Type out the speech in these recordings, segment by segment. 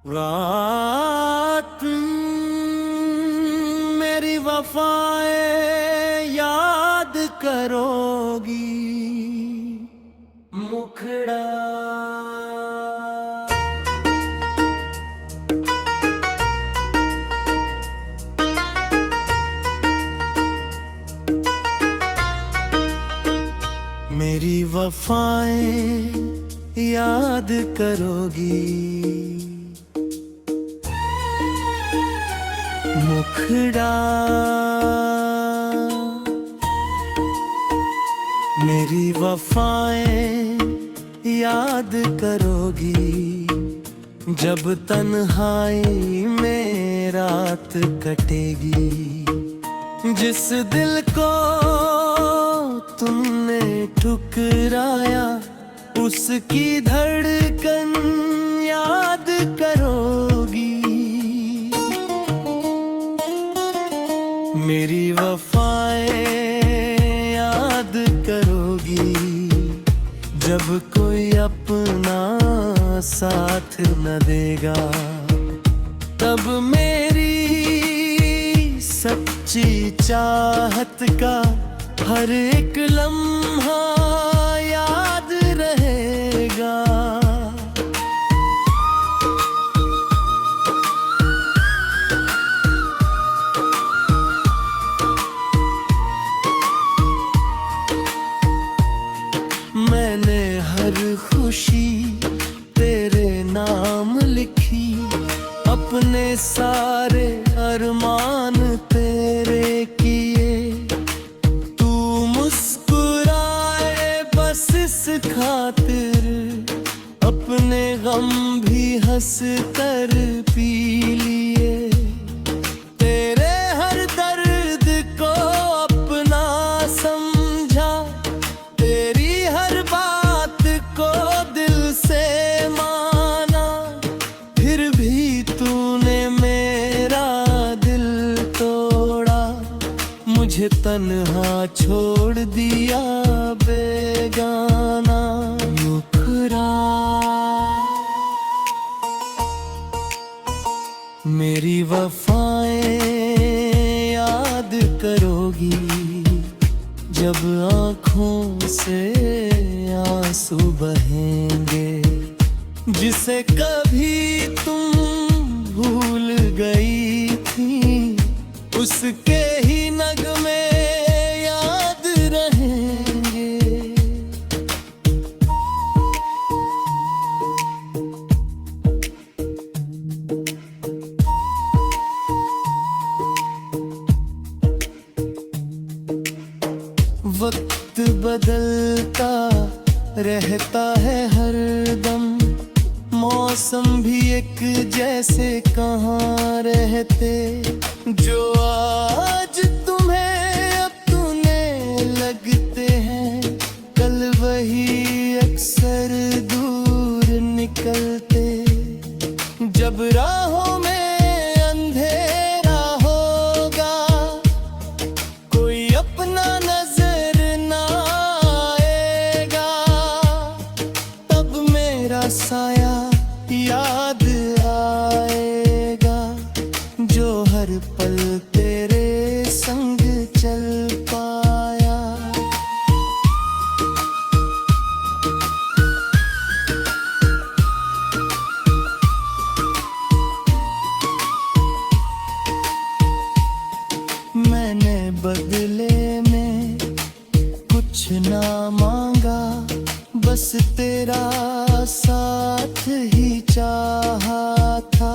रात मेरी वफाएं याद करोगी मुखड़ा। मेरी वफाएं याद करोगी मुखड़ा। मेरी वफाएं याद करोगी जब तन्हाई में रात कटेगी। जिस दिल को तुमने ठुकराया उसकी धड़कन याद करोगी। मेरी वफाएं याद करोगी जब कोई अपना साथ न देगा। तब मेरी सच्ची चाहत का हर एक लम्हा याद रहेगा। मैंने हर खुशी तेरे नाम लिखी, अपने सारे अरमान तेरे किए। तू मुस्कुराए बस इस खातिर, अपने गम भी हंस कर पी लिए। तेरे हर दर्द को अपना समझा, तेरी हर बात को दिल से माना। फिर भी तूने मेरा दिल तोड़ा, मुझे तन्हा छोड़ दिया बेगाना। मुखड़ा मेरी वफाएं याद करोगी जब आँखों से आंसू बहेंगे। जिसे कभी तुम भूल गई थी उसके ही नगमे याद रहेंगे। वक्त बदलता रहता है हर दम, मौसम भी एक जैसे कहाँ रहते। जो आज तुम्हें अपने लगते हैं, कल वही अक्सर दूर निकलते। जब राहों में अंधेरा होगा, कोई अपना नजर ना आएगा। तब मेरा साया याद आएगा, जो हर पल तेरे संग चल पाया। मैंने बदले में कुछ ना मांगा, बस तेरा साथ ही चाहा था।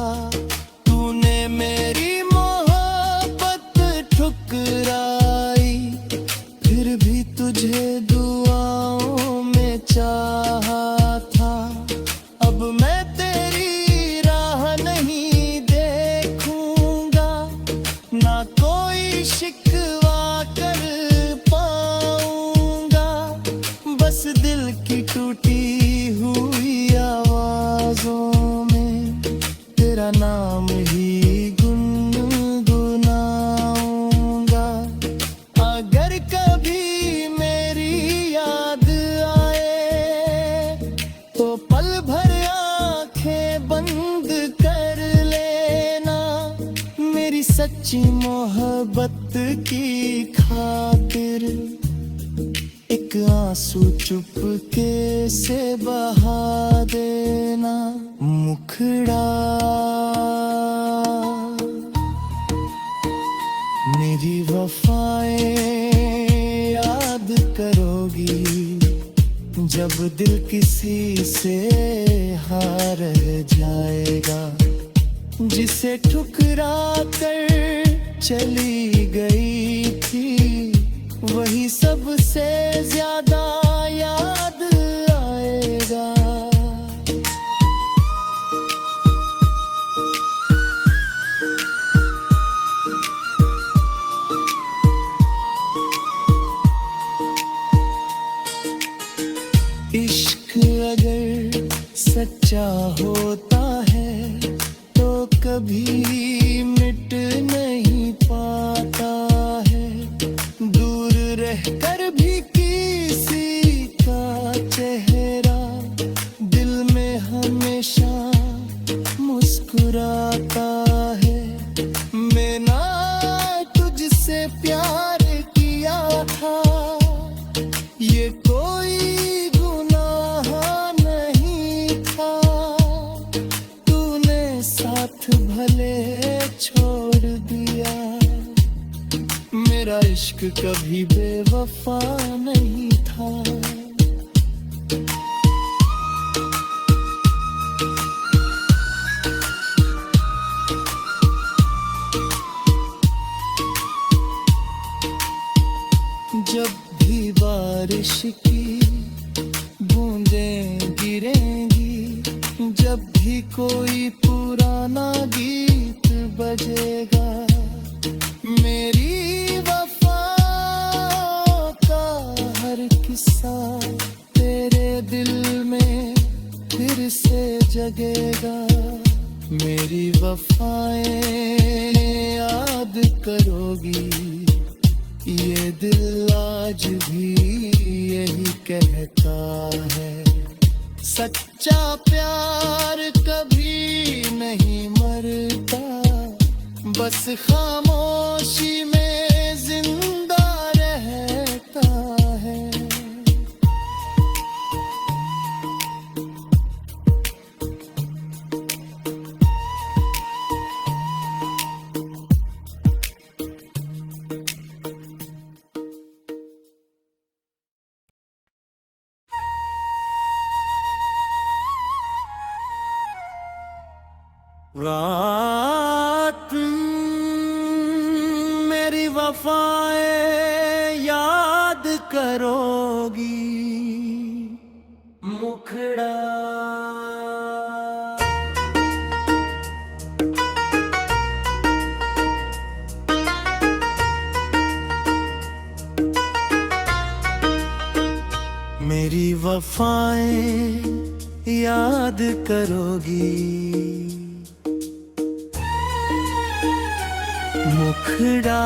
तूने मेरी मोहब्बत ठुकराई, फिर भी तुझे दुआओं में चाहा था। अब मैं तेरी राह नहीं देखूंगा, ना कोई शिकवा कर पाऊंगा। बस दिल की टूटी हुई आवाजों में तेरा नाम ही गुनगुनाऊंगा। अगर कभी मेरी याद आए तो पल भर आंखें बंद कर सच्ची मोहब्बत की खातिर एक आंसू चुपके से बहा देना मुखड़ा। मेरी वफाएं याद करोगी जब दिल किसी से हार जाएगा, जिसे ठुकरा कर चली गई थी वही सबसे ज्यादा याद आएगा। इश्क अगर सच्चा होता है तो कभी मिट नहीं पाता है। दूर रहकर भी किसी का चेहरा दिल में हमेशा मुस्कुराता है। मैंने तुझसे प्यार किया था, ये कोई भले छोड़ दिया। मेरा इश्क कभी बेवफा नहीं था। जब भी बारिश की बूंदें गिरेंगी, जब भी कोई पुराना गीत बजेगा, मेरी वफा का हर किस्सा तेरे दिल में फिर से जगेगा। मेरी वफाएं याद करोगी, ये दिल आज भी यही कहता है। सच्चा प्यार कभी नहीं मरता, बस खामोशी में जिंदा रहता है। रात मेरी वफाएं याद करोगी मुखड़ा। मेरी वफाएं याद करोगी मुखड़ा।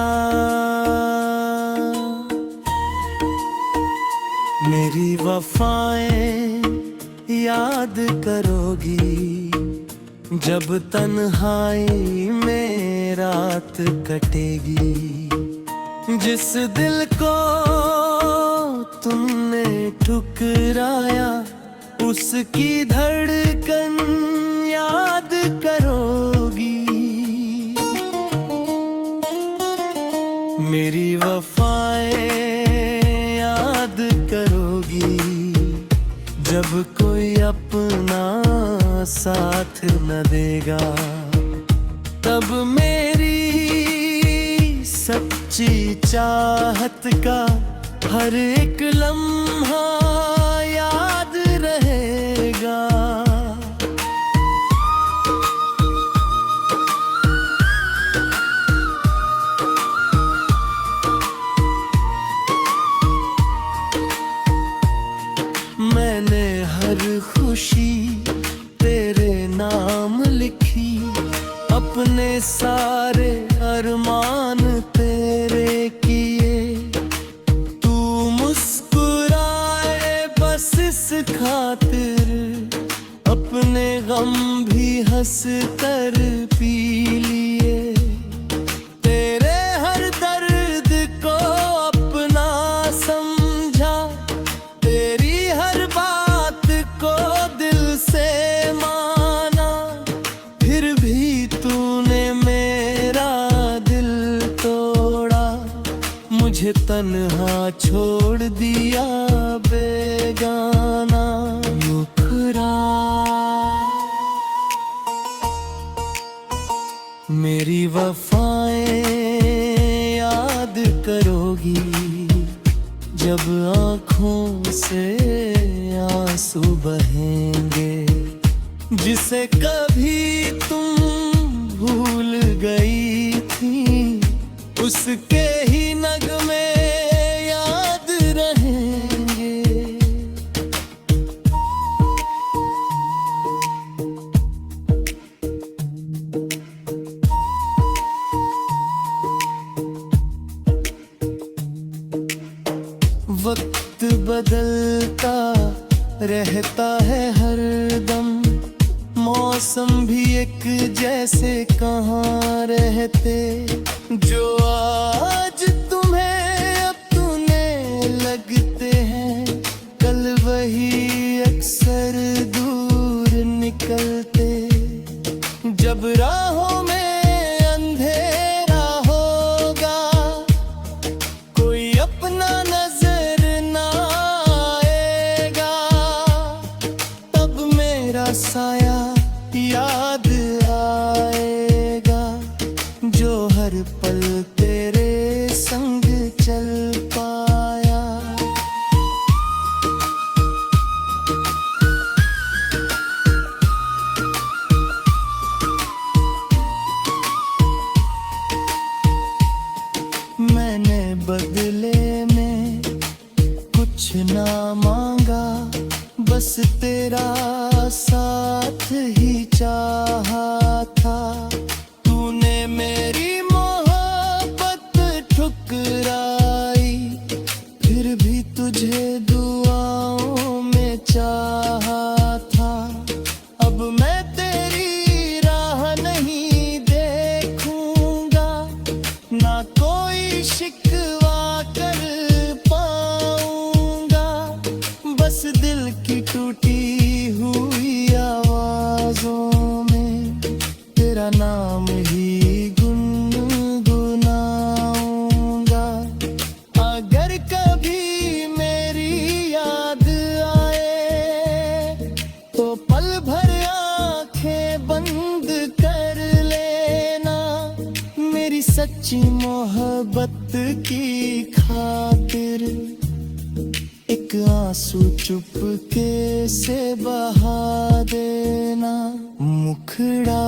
मेरी वफाएं याद करोगी जब तन्हाई में रात कटेगी। जिस दिल को तुमने ठुकराया उसकी धड़कन याद करोगी। मेरी वफाएं याद करोगी जब कोई अपना साथ न देगा। तब मेरी सच्ची चाहत का हर एक लम्हा याद रहेगा। मैंने हर खुशी तेरे नाम लिखी, अपने सारे अरमान तेरे किए। तू मुस्कुराए बस इस खातिर, अपने गम भी हंस कर पी लिए। तन्हा छोड़ दिया बेगाना मुखरा। मेरी वफाएं याद करोगी जब आँखों से आंसू बहेंगे, जिसे कभी तुम भूल गई थी, उसके ही नगमे याद रहेंगे। वक्त बदलता रहता है हरदम, मौसम भी एक जैसे कहाँ रहते। जो आज तुम्हें अपने लगते हैं, कल वही अक्सर दूर निकलते। जब राहों में अंधेरा होगा, कोई अपना नजर ना आएगा, तब मेरा साया याद आएगा, जो हर पल तेरे संग चल पाया। मैंने बदले में कुछ ना मांगा, बस तेरा साथ ही चाहा था। तूने मेरी मोहब्बत ठुकराई, फिर भी तुझे दुआओं में चाहा था। अब मैं तेरी राह नहीं देखूंगा, ना कोई शिकवा कर पाऊंगा, बस दिल की टूटी हुई आवाजों में तेरा नाम ही गुनगुनाऊंगा। अगर कभी मेरी याद आए, तो पल भर आंखें बंद कर लेना, मेरी सच्ची मोहब्बत की खातिर एक आंसू चुपके से बहा देना मुखड़ा।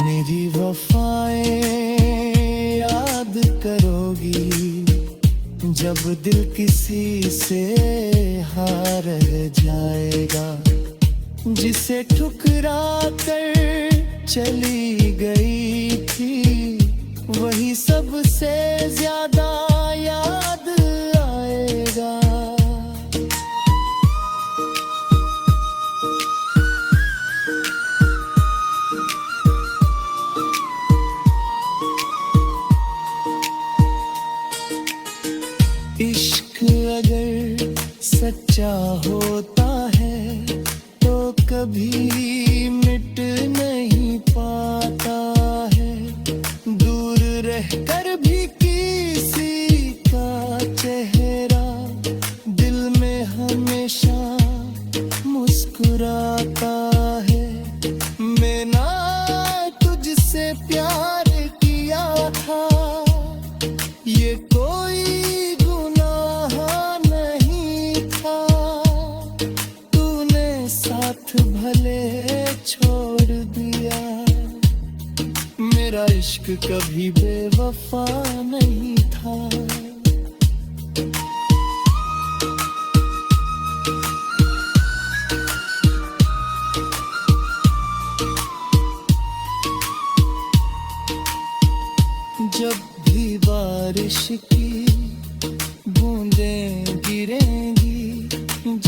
मेरी वफाएं याद करोगी जब दिल किसी से हार जाएगा, जिसे ठुकरा कर चली गई थी, वही सबसे ज्यादा याद आएगा। इश्क अगर सच्चा होता है, तो कभी मिट नहीं पाता है। दूर रहकर भी किसी का चेहरा दिल में हमेशा मुस्कुराता है। मैंने तुझसे प्यार किया था, ये कोई गुनाह नहीं था। तूने साथ भले छोड़ दिया, मेरा इश्क कभी बेवफा नहीं था। जब भी बारिश की बूंदें गिरेंगी,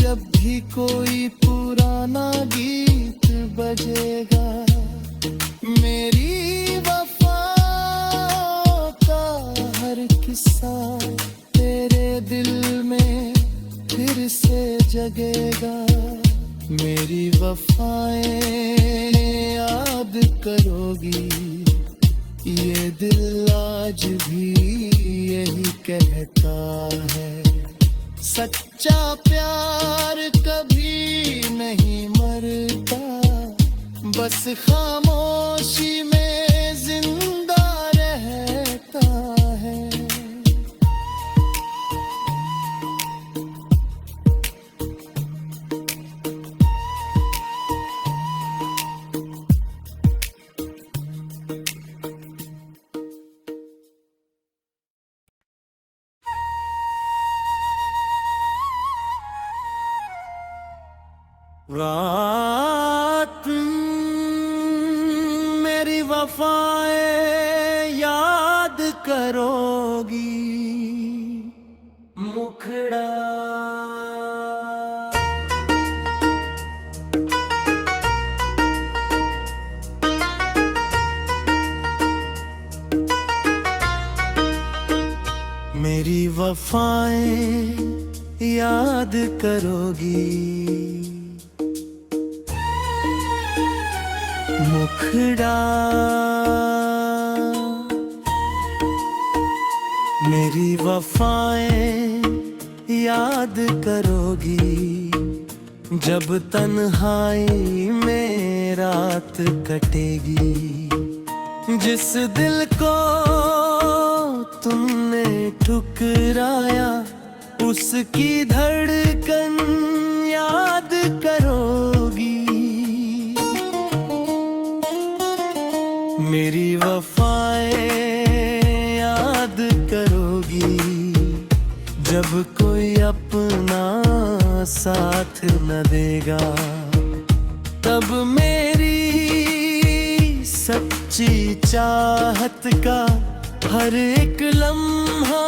जब भी कोई पुराना गीत बजेगा, मेरी वफा का हर किस्सा तेरे दिल में फिर से जगेगा। मेरी वफाएं याद करोगी ये दिल आज भी यही कहता है, सच्चा प्यार कभी नहीं मरता, बस खामोशी में जिंदा रहता है। रात मेरी वफाएं याद करोगी, मुखड़ा मेरी वफाएं याद करोगी, मुखड़ा मेरी वफाएं याद करोगी, जब तन्हाई में रात कटेगी। जिस दिल को तुमने ठुकराया, उसकी धड़कन याद करोगी। मेरी वफाएं याद करोगी, जब कोई अपना साथ न देगा, तब मेरी सच्ची चाहत का हर एक लम्हा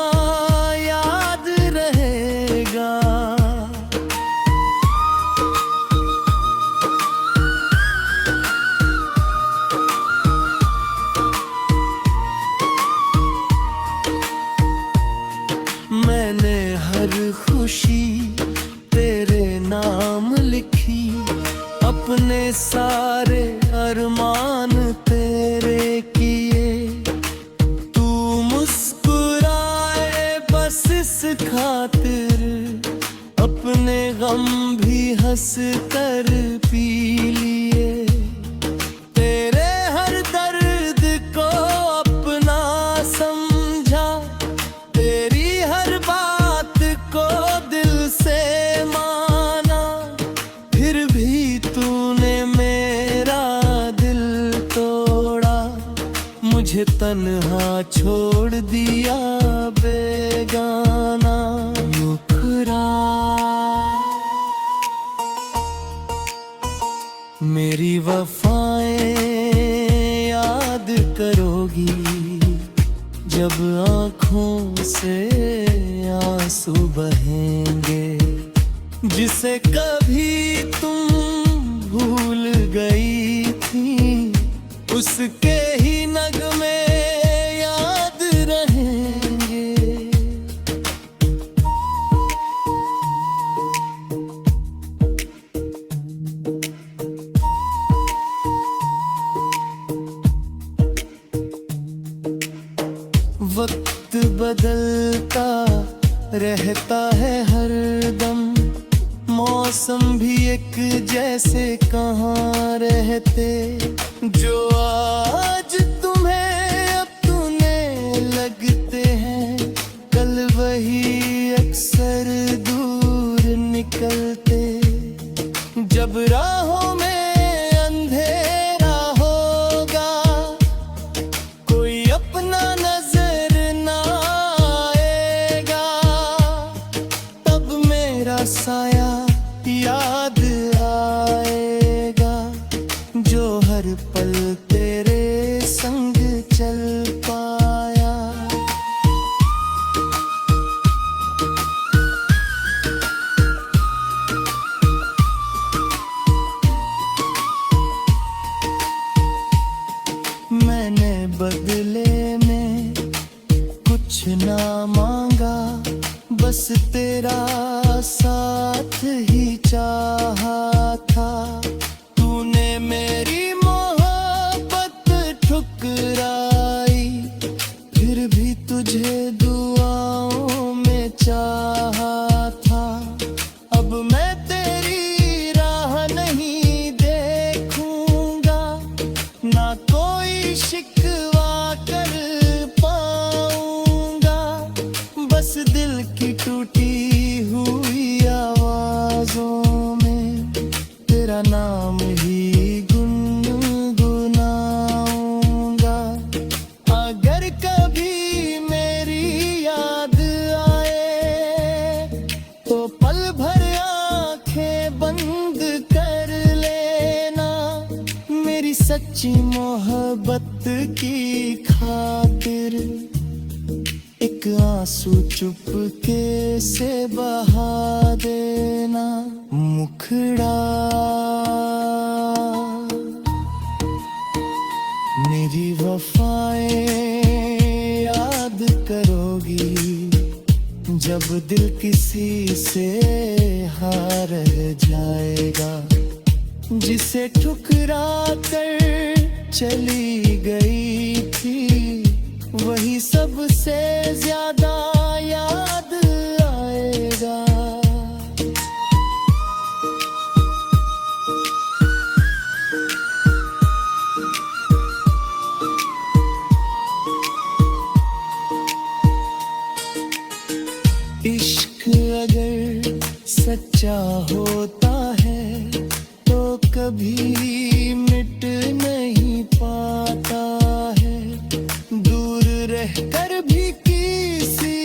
याद रहेगा। मैंने हर खुशी तेरे नाम लिखी, अपने सारे अरमान तेरे किए। तू मुस्कुराए बस इस खातिर, अपने गम भी हंस कर पी लिए। तेरे हर दर्द को अपना समझा, तेरी हर बात को दिल से माना, फिर भी तूने मेरा दिल तोड़ा, मुझे तन्हा छोड़ दिया बेगाना। मुखड़ा मेरी वफाएं याद करोगी, जब आँखों से आंसू बहेंगे। जिसे कभी तुम भूल गई थी, उसके ही नगमे याद रहेंगे। वक्त बदलता रहता है हरदम, मौसम भी एक जैसे कहाँ रहते। जो आज तुम्हें अपने लगते हैं, कल वही अक्सर दूर निकलते। जब राहों में अंधेरा होगा, कोई अपना नजर ना आएगा, तब मेरा साया याद आएगा, जो हर पल तेरे संग चल पाया। मैंने बदले में कुछ ना मांगा, बस तेरा साथ ही चाहा था। तूने मेरी मोहब्बत ठुकराई, बस दिल की टूटी हुई आवाजों में तेरा नाम ही गुनगुनाऊंगा। अगर कभी मेरी याद आए तो पल भर आंखें बंद कर लेना। मेरी सच्ची मोहब्बत की खातिर एक आंसू चुपके से बहा देना। मुखड़ा मेरी वफाएं याद करोगी जब दिल किसी से हार जाएगा। जिसे ठुकरा कर चली गई थी वही सबसे ज्यादा याद आएगा। इश्क अगर सच्चा होता है तो कभी मिट नहीं पाता है। दूर रहकर भी किसी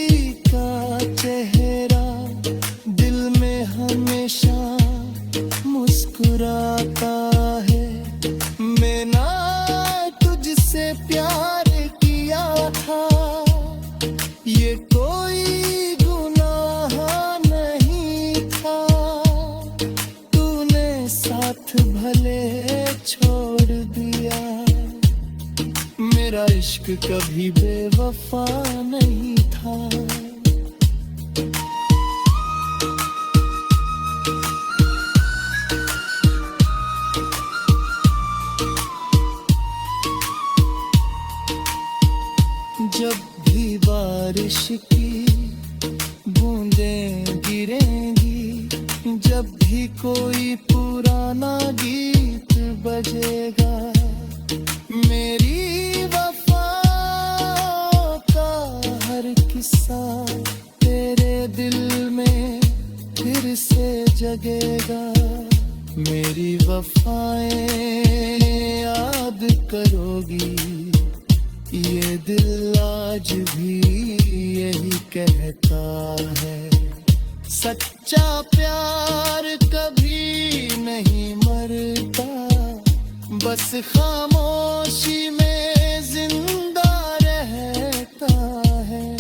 का चेहरा दिल में हमेशा मुस्कुराता है। मैंने तुझसे प्यार किया था ये कोई गुनाह नहीं था। तूने साथ भले छोड़ दिया। मेरा इश्क कभी बेवफा नहीं था। जब भी बारिश की बूंदें गिरेंगी, जब भी कोई पुराना गीत बजेगा, मेरी वफा का हर किस्सा तेरे दिल में फिर से जगेगा। मेरी वफाएं याद करोगी ये दिल आज भी यही कहता है। सच्चा प्यार कभी नहीं मरता, बस खामोशी में जिंदा रहता है।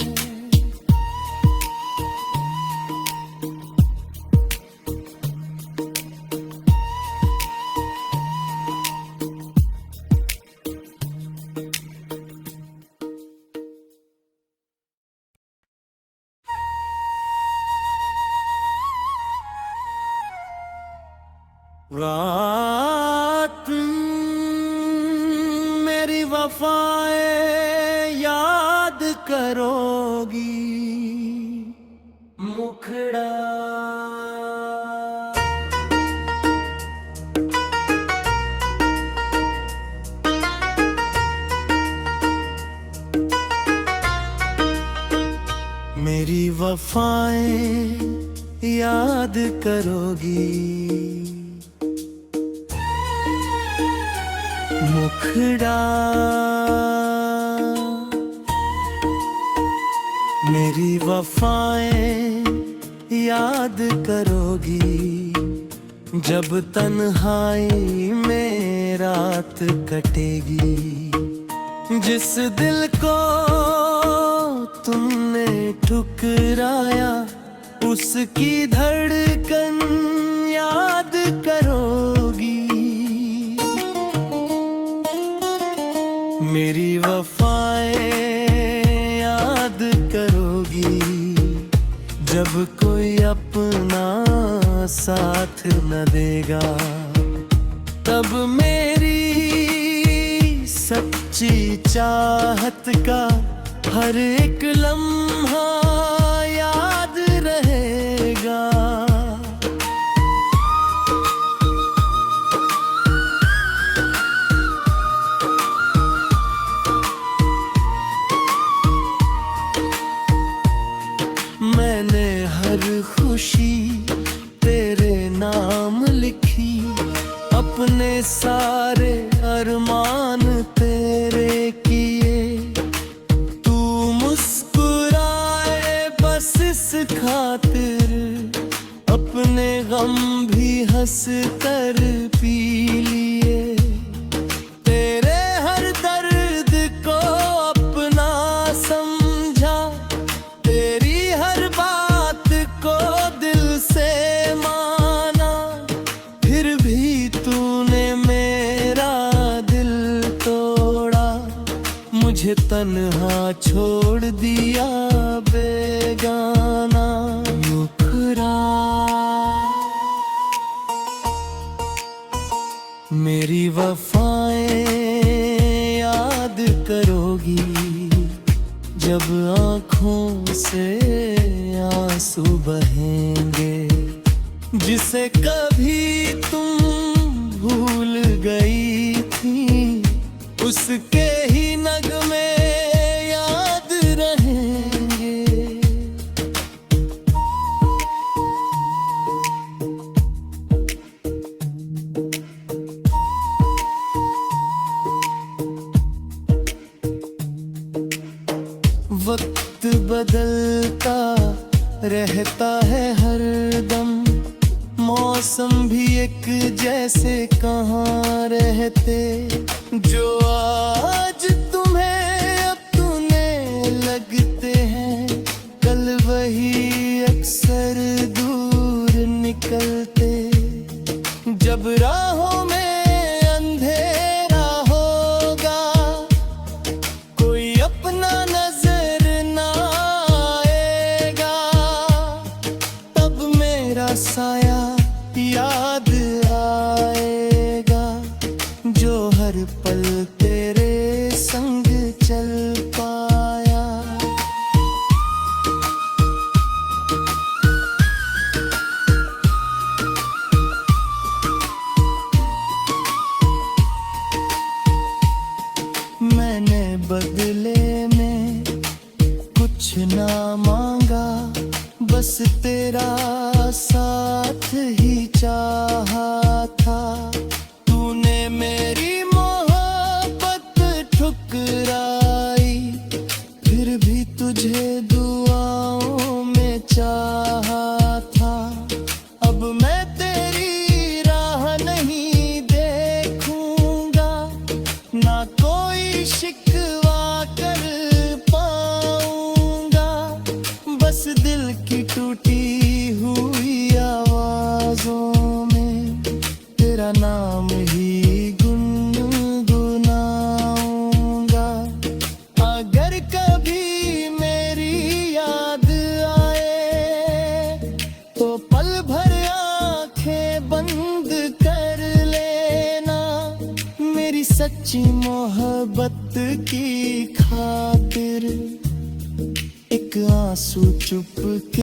रात मेरी वफाएं याद करोगी, मुखड़ा मेरी वफाएं याद करोगी, मुखड़ा मेरी वफाएं याद करोगी, जब तन्हाई में रात कटेगी। जिस दिल को तुमने ठुकराया उसकी धड़कन याद करोगी। मेरी वफाएं याद करोगी, जब कोई अपना साथ न देगा, तब मेरी सच्ची चाहत का हर एक लम्हा याद रहेगा। हर खुशी तेरे नाम लिखी, अपने सारे अरमान तेरे किए। तू मुस्कुराए बस इस खातिर, अपने गम भी हंस कर पी लिए। तेरे हर दर्द को अपना समझा, तेरी हर बात को दिल से माना, फिर भी तूने मेरा दिल तोड़ा। मुझे तन्हा छोड़ दिया बेगाना। मुखरा मेरी वफाएं याद करोगी, जब आँखों से आंसू बहेंगे। जिसे कभी तुम भूल गई थी, उसके ही नगमे याद रहेंगे। वक्त बदलता रहता है हर दम, मौसम भी एक जैसे कहाँ रहते। जो आज तुम्हें अपने लगते हैं, कल वही अक्सर दूर निकलते। जब राहों में अंधेरा होगा, कोई अपना नजर ना आएगा, तब मेरा साया याद आएगा, जो हर पल तेरे संग चल पाया। मैंने बदले में कुछ ना मांगा, बस तेरा साथ ही चाहा था। तूने मेरी मोहब्बत ठुकराई, फिर भी तुझे दुआओं में चाहा था। अब मैं तेरी राह नहीं देखूंगा, ना कोई शिकवा कर पाऊंगा। बस दिल की टूटी हुई आवाजों में तेरा नाम ही गुनगुनाऊंगा। अगर कभी मेरी याद आए, तो पल भर आंखें बंद कर लेना। मेरी सच्ची मोहब्बत की खातिर एक आंसू चुप के